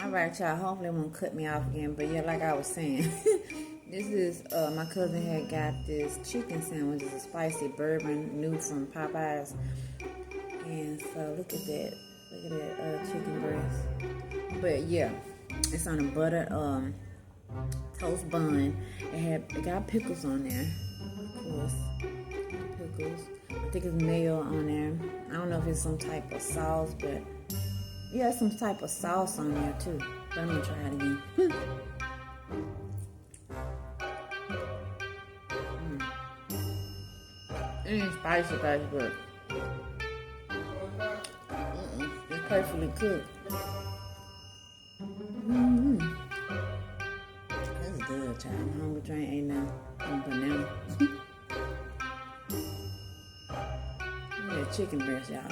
Alright, y'all. Hopefully it won't cut me off again. But yeah, like I was saying, this is, my cousin had got this chicken sandwich. It's a spicy bourbon, new from Popeyes. And so, look at that. Look at that chicken breast. But yeah, it's on a buttered toast bun. It got pickles on there. Of course. Pickles. I think it's mayo on there. I don't know if it's some type of sauce, but yeah, some type of sauce on there too. But I'm gonna try it again. It ain't spicy, but it's perfectly cooked. That's good, child. I'm hungry, trying ain't nothing. I'm banana. Look at that chicken breast, y'all.